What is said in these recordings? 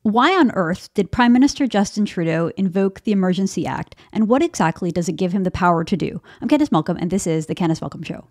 Why on earth did Prime Minister Justin Trudeau invoke the Emergency Act, and what exactly does it give him the power to do? I'm Candice Malcolm, and this is the Candice Malcolm Show.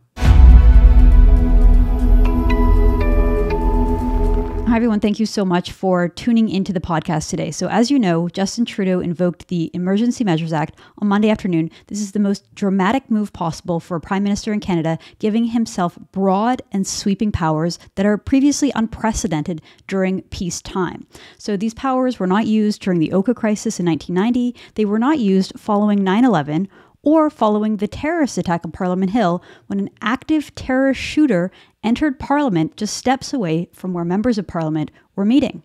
Hi, everyone. Thank you so much for tuning into the podcast today. So as you know, Justin Trudeau invoked the Emergency Measures Act on Monday afternoon. This is the most dramatic move possible for a prime minister in Canada, giving himself broad and sweeping powers that are previously unprecedented during peacetime. So these powers were not used during the Oka crisis in 1990. They were not used following 9/11 or following the terrorist attack on Parliament Hill, when an active terrorist shooter entered Parliament just steps away from where members of Parliament were meeting.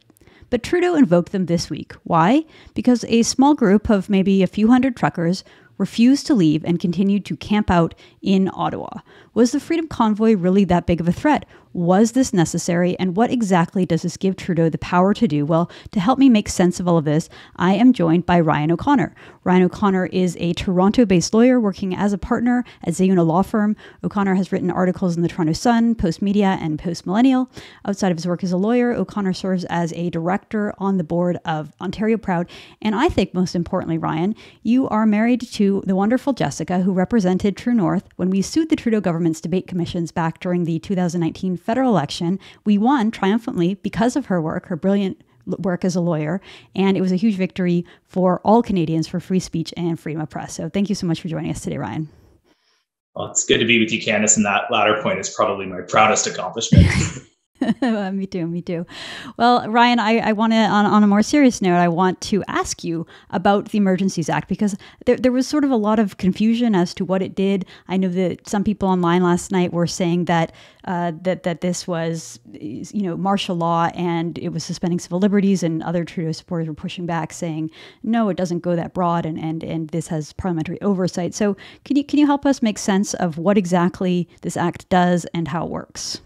But Trudeau invoked them this week. Why? Because a small group of maybe a few hundred truckers refused to leave and continued to camp out in Ottawa. Was the Freedom Convoy really that big of a threat? Was this necessary? And what exactly does this give Trudeau the power to do? Well, to help me make sense of all of this, I am joined by Ryan O'Connor. Ryan O'Connor is a Toronto-based lawyer working as a partner at Zayuna Law Firm. O'Connor has written articles in the Toronto Sun, Post Media, and Post Millennial. Outside of his work as a lawyer, O'Connor serves as a director on the board of Ontario Proud. And I think most importantly, Ryan, you are married to the wonderful Jessica, who represented True North when we sued the Trudeau government's debate commissions back during the 2019 federal election. We won triumphantly because of her work, her brilliant work as a lawyer, and it was a huge victory for all Canadians for free speech and freedom of press. So thank you so much for joining us today, Ryan. Well, it's good to be with you, Candice, and that latter point is probably my proudest accomplishment. Me too. Well, Ryan, I want to, on a more serious note, I want to ask you about the Emergencies Act, because there was sort of a lot of confusion as to what it did. I know that some people online last night were saying that that this was, martial law and it was suspending civil liberties, and other Trudeau supporters were pushing back, saying, no, it doesn't go that broad, and this has parliamentary oversight. So can you help us make sense of what exactly this act does and how it works?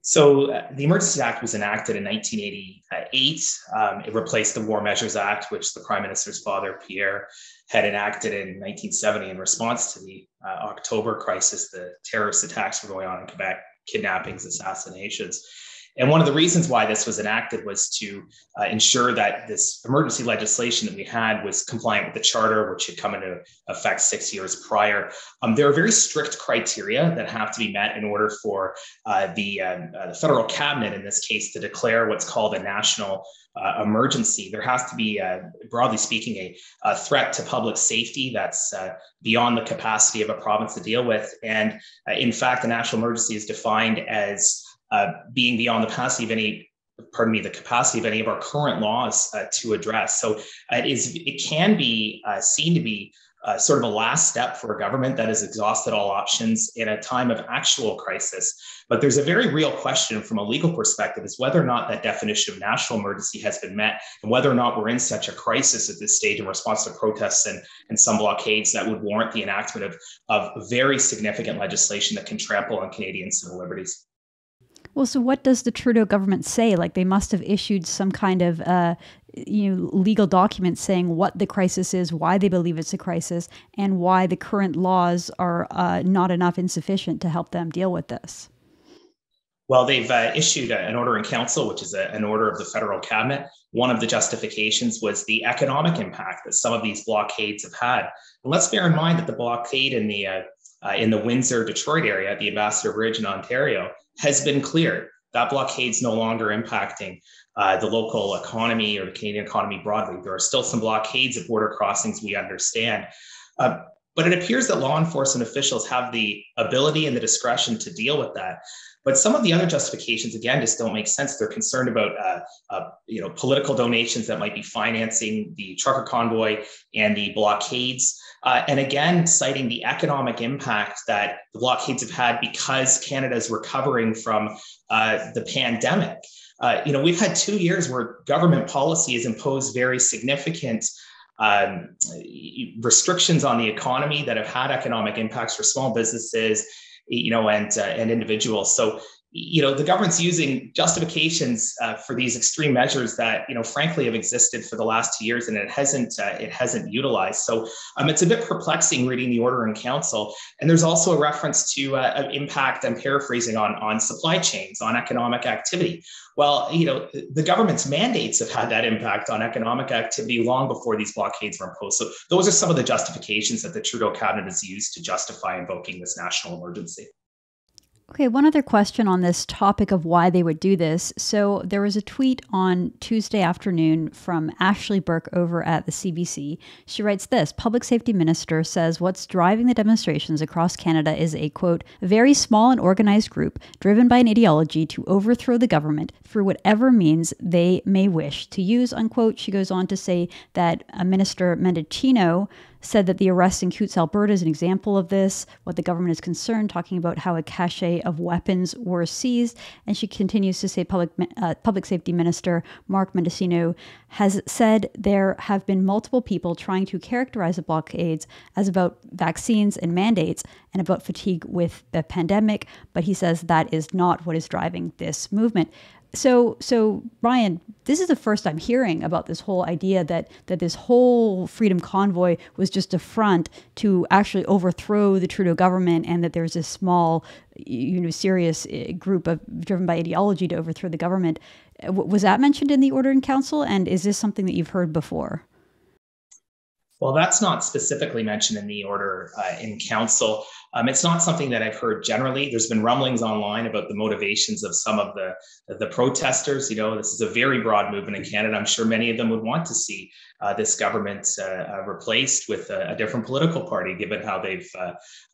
So the Emergency Act was enacted in 1988. It replaced the War Measures Act, which the Prime Minister's father, Pierre, had enacted in 1970 in response to the October crisis. The terrorist attacks were going on in Quebec, kidnappings, assassinations. And one of the reasons why this was enacted was to ensure that this emergency legislation that we had was compliant with the Charter, which had come into effect 6 years prior. There are very strict criteria that have to be met in order for the federal cabinet, in this case, to declare what's called a national emergency. There has to be, broadly speaking, a threat to public safety that's beyond the capacity of a province to deal with. And in fact, the national emergency is defined as being beyond the capacity of any of our current laws to address. So it can be seen to be sort of a last step for a government that has exhausted all options in a time of actual crisis. But there's a very real question from a legal perspective, is whether or not that definition of national emergency has been met, and whether or not we're in such a crisis at this stage in response to protests and some blockades that would warrant the enactment of very significant legislation that can trample on Canadian civil liberties. Well, so what does the Trudeau government say? Like, they must have issued some kind of legal document saying what the crisis is, why they believe it's a crisis, and why the current laws are not enough, insufficient to help them deal with this. Well, they've issued an order in council, which is an order of the federal cabinet. One of the justifications was the economic impact that some of these blockades have had. And let's bear in mind that the blockade in the Windsor-Detroit area, the Ambassador Bridge in Ontario, has been cleared. That blockade's no longer impacting the local economy or the Canadian economy broadly. There are still some blockades at border crossings, we understand. But it appears that law enforcement officials have the ability and the discretion to deal with that. But some of the other justifications, again, just don't make sense. They're concerned about political donations that might be financing the trucker convoy and the blockades. And again, citing the economic impact that the blockades have had because Canada is recovering from the pandemic. We've had 2 years where government policy has imposed very significant restrictions on the economy that have had economic impacts for small businesses, and individuals. So the government's using justifications for these extreme measures that, frankly, have existed for the last 2 years, and it hasn't utilized. So it's a bit perplexing reading the order in council. And there's also a reference to an impact, I'm paraphrasing, on supply chains, on economic activity. Well, the government's mandates have had that impact on economic activity long before these blockades were imposed. So those are some of the justifications that the Trudeau cabinet has used to justify invoking this national emergency. Okay, one other question on this topic of why they would do this. So there was a tweet on Tuesday afternoon from Ashley Burke over at the CBC. She writes this: Public Safety Minister says what's driving the demonstrations across Canada is a, quote, very small and organized group driven by an ideology to overthrow the government through whatever means they may wish to use, unquote. She goes on to say that Minister Mendicino said that the arrest in Coutts, Alberta is an example of this, what the government is concerned, talking about how a cache of weapons were seized. And she continues to say Public Safety Minister Mark Mendicino has said there have been multiple people trying to characterize the blockades as about vaccines and mandates and about fatigue with the pandemic, but he says that is not what is driving this movement. So Brian, this is the first I'm hearing about this whole idea that this whole Freedom Convoy was just a front to actually overthrow the Trudeau government, and that there's this small, serious group of driven by ideology to overthrow the government. Was that mentioned in the order in council, and is this something that you've heard before? Well, that's not specifically mentioned in the order in council. It's not something that I've heard generally. There's been rumblings online about the motivations of some of the protesters. This is a very broad movement in Canada. I'm sure many of them would want to see this government replaced with a different political party, given how they've,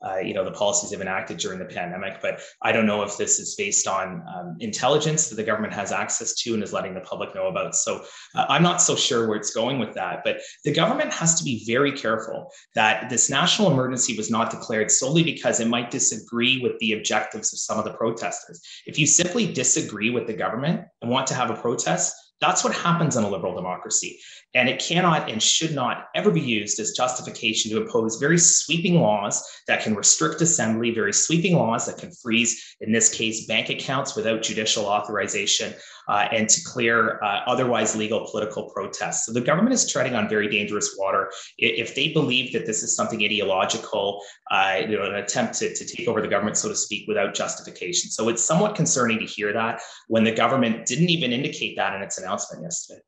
the policies they've enacted during the pandemic. But I don't know if this is based on intelligence that the government has access to and is letting the public know about. So I'm not so sure where it's going with that. But the government has to be very careful that this national emergency was not declared solely because it might disagree with the objectives of some of the protesters. If you simply disagree with the government and want to have a protest, that's what happens in a liberal democracy. And it cannot and should not ever be used as justification to impose very sweeping laws that can restrict assembly, very sweeping laws that can freeze, in this case, bank accounts without judicial authorization, and to clear otherwise legal political protests. So the government is treading on very dangerous water. If they believe that this is something ideological, an attempt to take over the government, so to speak, without justification. So it's somewhat concerning to hear that when the government didn't even indicate that in its announcement yesterday.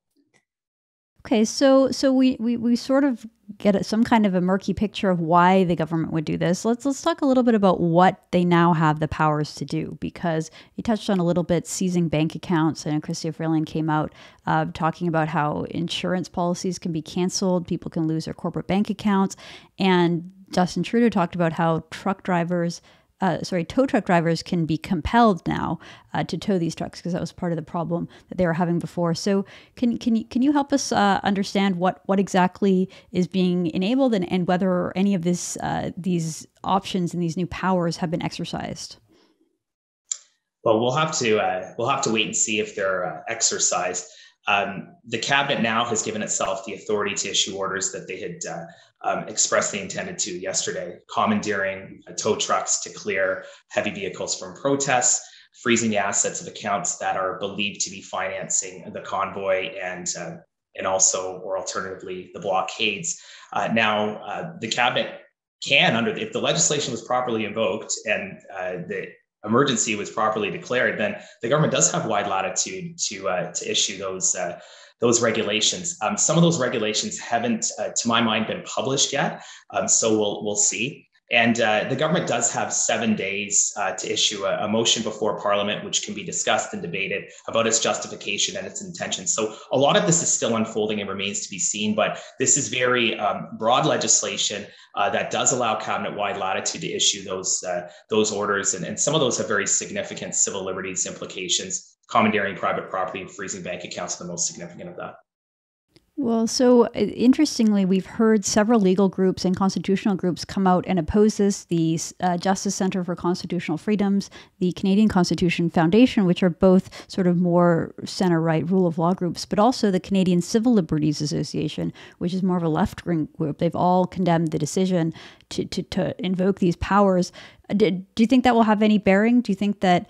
Okay, so we sort of get some kind of a murky picture of why the government would do this. Let's talk a little bit about what they now have the powers to do, because you touched on a little bit seizing bank accounts. I know Chrystia Freeland came out talking about how insurance policies can be canceled, people can lose their corporate bank accounts, and Justin Trudeau talked about how tow truck drivers can be compelled now to tow these trucks, because that was part of the problem that they were having before. So can you help us understand what exactly is being enabled, and whether any of these options and these new powers have been exercised? Well, we'll have to wait and see if they're exercised. The cabinet now has given itself the authority to issue orders that they had expressly intended to yesterday, commandeering tow trucks to clear heavy vehicles from protests, freezing the assets of accounts that are believed to be financing the convoy, and also, or alternatively, the blockades. Now, the cabinet can, if the legislation was properly invoked and the emergency was properly declared, then the government does have wide latitude to issue those regulations. Some of those regulations haven't, to my mind, been published yet, so we'll see. And the government does have 7 days to issue a motion before Parliament, which can be discussed and debated about its justification and its intentions. So a lot of this is still unfolding and remains to be seen, but this is very broad legislation that does allow cabinet-wide latitude to issue those orders, and some of those have very significant civil liberties implications. Commandeering private property and freezing bank accounts are the most significant of that. Well, so interestingly, we've heard several legal groups and constitutional groups come out and oppose this. The Justice Center for Constitutional Freedoms, the Canadian Constitution Foundation, which are both sort of more center-right rule of law groups, but also the Canadian Civil Liberties Association, which is more of a left-wing group. They've all condemned the decision to invoke these powers. Do you think that will have any bearing? Do you think that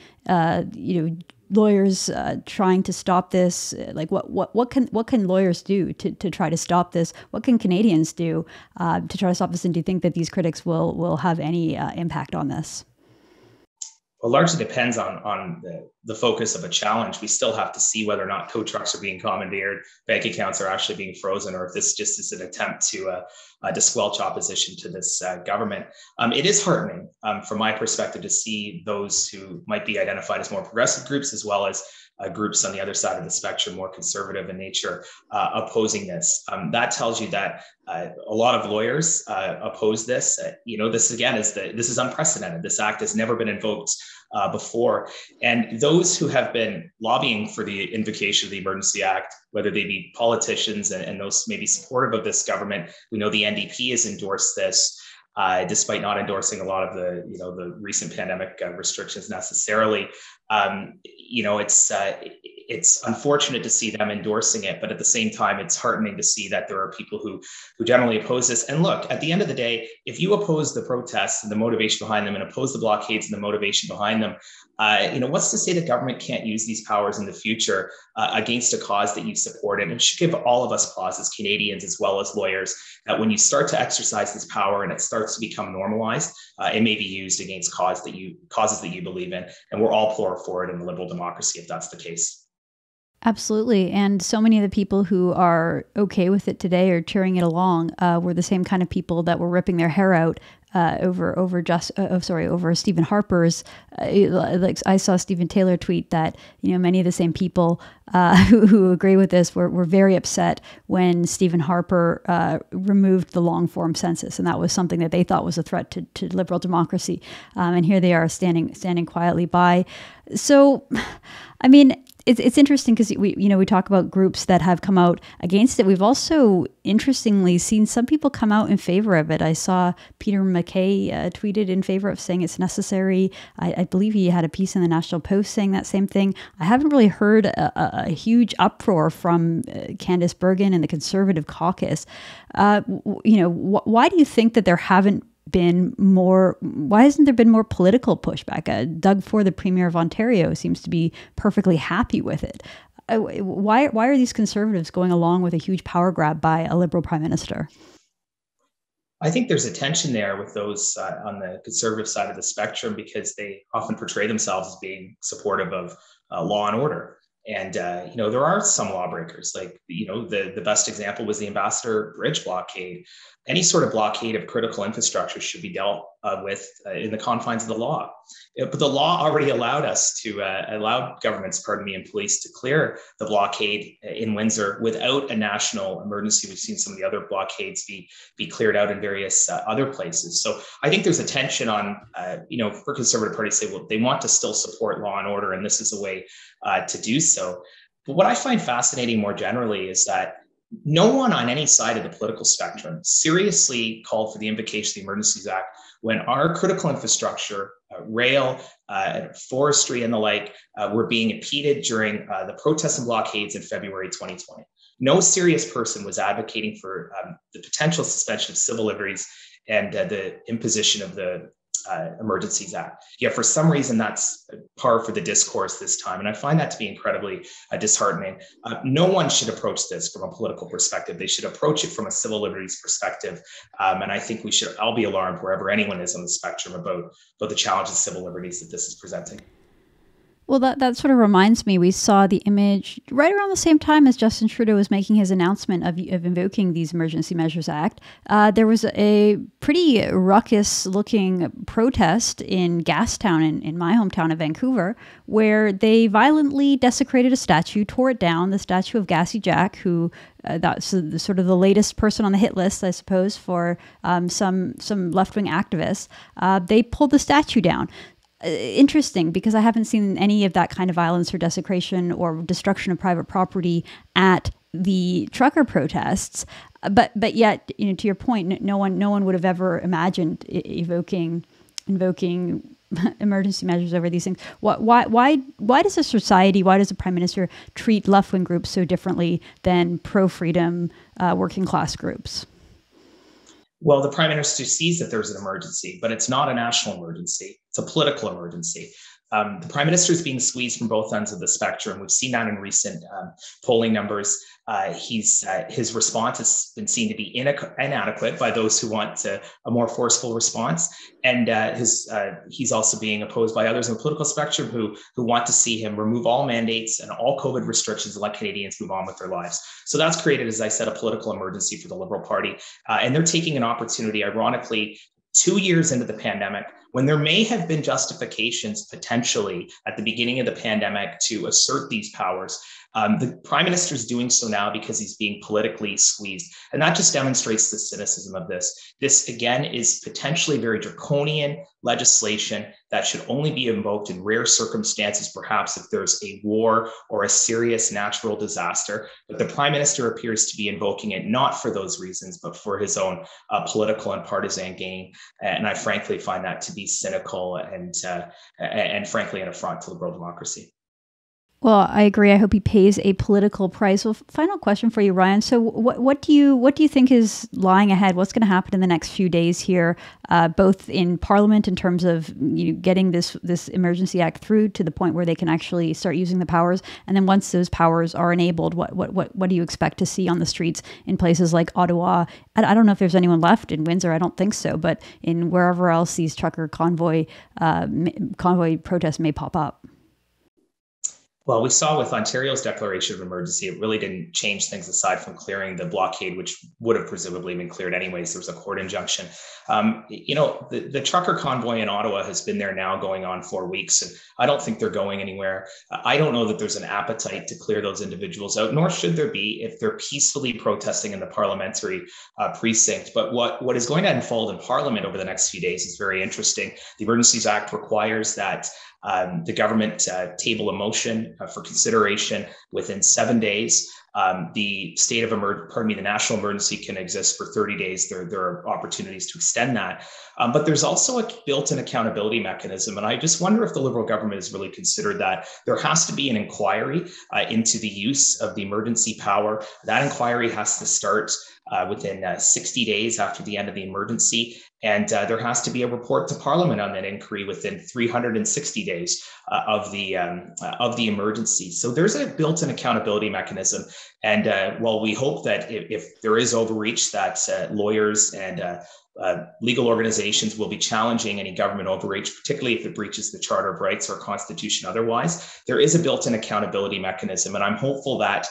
lawyers trying to stop this, like what can lawyers do to try to stop this? What can Canadians do to try to stop this? And do you think that these critics will have any impact on this? Well, largely depends on the focus of a challenge. We still have to see whether or not tow trucks are being commandeered, bank accounts are actually being frozen, or if this just is an attempt to squelch opposition to this government. It is heartening from my perspective to see those who might be identified as more progressive groups, as well as groups on the other side of the spectrum, more conservative in nature, opposing this. That tells you that a lot of lawyers oppose this. This again this is unprecedented. This act has never been invoked before. And those who have been lobbying for the invocation of the Emergency Act, whether they be politicians and those maybe supportive of this government, we know the NDP has endorsed this. Despite not endorsing a lot of the recent pandemic restrictions necessarily, it's unfortunate to see them endorsing it, but at the same time, it's heartening to see that there are people who generally oppose this. And look, at the end of the day, if you oppose the protests and the motivation behind them, and oppose the blockades and the motivation behind them, what's to say the government can't use these powers in the future against a cause that you support? And it should give all of us pause as Canadians, as well as lawyers, that when you start to exercise this power and it starts to become normalized, it may be used against causes that you believe in. And we're all for it in a liberal democracy if that's the case. Absolutely. And so many of the people who are okay with it today or cheering it along were the same kind of people that were ripping their hair out over Stephen Harper's. Like I saw Stephen Taylor tweet that many of the same people who agree with this were very upset when Stephen Harper removed the long form census, and that was something that they thought was a threat to liberal democracy. And here they are standing quietly by. So, I mean, it's interesting because we talk about groups that have come out against it. We've also interestingly seen some people come out in favor of it. I saw Peter MacKay tweeted in favor of, saying it's necessary. I believe he had a piece in the National Post saying that same thing. I haven't really heard a huge uproar from Candice Bergen and the Conservative caucus. Why do you think that there haven't been more? Why hasn't there been more political pushback? Doug Ford, the Premier of Ontario, seems to be perfectly happy with it. Why are these Conservatives going along with a huge power grab by a Liberal Prime Minister? I think there's a tension there with those on the Conservative side of the spectrum, because they often portray themselves as being supportive of law and order. And, there are some lawbreakers, like, the best example was the Ambassador Bridge blockade. Any sort of blockade of critical infrastructure should be dealt with in the confines of the law. But the law already allowed governments, and police to clear the blockade in Windsor without a national emergency. We've seen some of the other blockades be cleared out in various other places. So I think there's a tension on, for Conservative Party to say, well, they want to still support law and order, and this is a way to do so. But what I find fascinating more generally is that no one on any side of the political spectrum seriously called for the invocation of the Emergencies Act when our critical infrastructure, rail, forestry, and the like, were being impeded during the protests and blockades in February 2020. No serious person was advocating for the potential suspension of civil liberties and the imposition of the Emergencies Act. Yet for some reason, that's par for the discourse this time. And I find that to be incredibly disheartening. No one should approach this from a political perspective. They should approach it from a civil liberties perspective. And I think we should all be alarmed wherever anyone is on the spectrum about the challenges of civil liberties that this is presenting. Well, that sort of reminds me, we saw the image right around the same time as Justin Trudeau was making his announcement of invoking these Emergency Measures Act. There was a pretty ruckus-looking protest in Gastown, in my hometown of Vancouver, where they violently desecrated a statue, tore it down, the statue of Gassy Jack, who that's sort of the latest person on the hit list, I suppose, for some left-wing activists. They pulled the statue down. Interesting, because I haven't seen any of that kind of violence or desecration or destruction of private property at the trucker protests, but yet, to your point, no one would have ever imagined invoking emergency measures over these things. Why does a society, why does the Prime Minister treat left-wing groups so differently than pro-freedom working class groups? Well, the Prime Minister sees that there's an emergency, but it's not a national emergency. It's a political emergency. The Prime Minister is being squeezed from both ends of the spectrum. We've seen that in recent polling numbers. His response has been seen to be inadequate by those who want a more forceful response, and he's also being opposed by others in the political spectrum who want to see him remove all mandates and all COVID restrictions and let Canadians move on with their lives. So that's created, as I said, a political emergency for the Liberal Party, and they're taking an opportunity, ironically, 2 years into the pandemic, when there may have been justifications potentially at the beginning of the pandemic to assert these powers. The Prime Minister is doing so now because he's being politically squeezed. And that just demonstrates the cynicism of this. This, again, is potentially very draconian legislation that should only be invoked in rare circumstances, perhaps if there's a war or a serious natural disaster. But the Prime Minister appears to be invoking it not for those reasons, but for his own political and partisan gain. And I frankly find that to be cynical and frankly an affront to liberal democracy. Well, I agree. I hope he pays a political price. Well, final question for you, Ryan. So what do you think is lying ahead? What's going to happen in the next few days here, both in Parliament in terms of getting this Emergency Act through to the point where they can actually start using the powers, and then once those powers are enabled, what do you expect to see on the streets in places like Ottawa? I don't know if there's anyone left in Windsor. I don't think so, but in wherever else these trucker convoy protests may pop up. Well, we saw with Ontario's declaration of emergency, it really didn't change things aside from clearing the blockade, which would have presumably been cleared anyways. There was a court injunction. The trucker convoy in Ottawa has been there now going on 4 weeks, and I don't think they're going anywhere. I don't know that there's an appetite to clear those individuals out, nor should there be if they're peacefully protesting in the parliamentary precinct. But what is going to unfold in Parliament over the next few days is very interesting. The Emergencies Act requires that the government table a motion for consideration within 7 days. The national emergency can exist for 30 days. There are opportunities to extend that. But there's also a built-in accountability mechanism. And I just wonder if the Liberal government has really considered that. There has to be an inquiry into the use of the emergency power. That inquiry has to start within 60 days after the end of the emergency. And there has to be a report to Parliament on that inquiry within 360 days of the emergency. So there's a built-in accountability mechanism. And while we hope that if there is overreach, that lawyers and legal organizations will be challenging any government overreach, particularly if it breaches the Charter of Rights or Constitution otherwise, there is a built-in accountability mechanism. And I'm hopeful that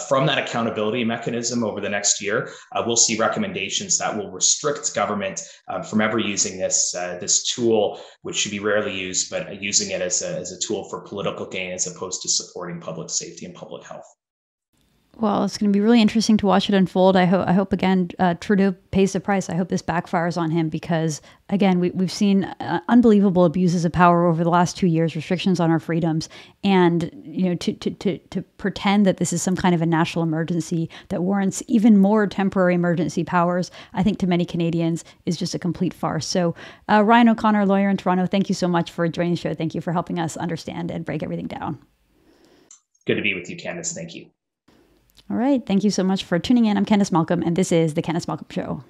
from that accountability mechanism over the next year, we'll see recommendations that will restrict government from ever using this tool, which should be rarely used, but using it as a tool for political gain as opposed to supporting public safety and public health. Well, it's going to be really interesting to watch it unfold. I hope again, Trudeau pays the price. I hope this backfires on him because, again, we've seen unbelievable abuses of power over the last 2 years, restrictions on our freedoms, and to pretend that this is some kind of a national emergency that warrants even more temporary emergency powers, I think to many Canadians is just a complete farce. So, Ryan O'Connor, lawyer in Toronto, thank you so much for joining the show. Thank you for helping us understand and break everything down. Good to be with you, Candice. Thank you. All right. Thank you so much for tuning in. I'm Candice Malcolm, and this is The Candice Malcolm Show.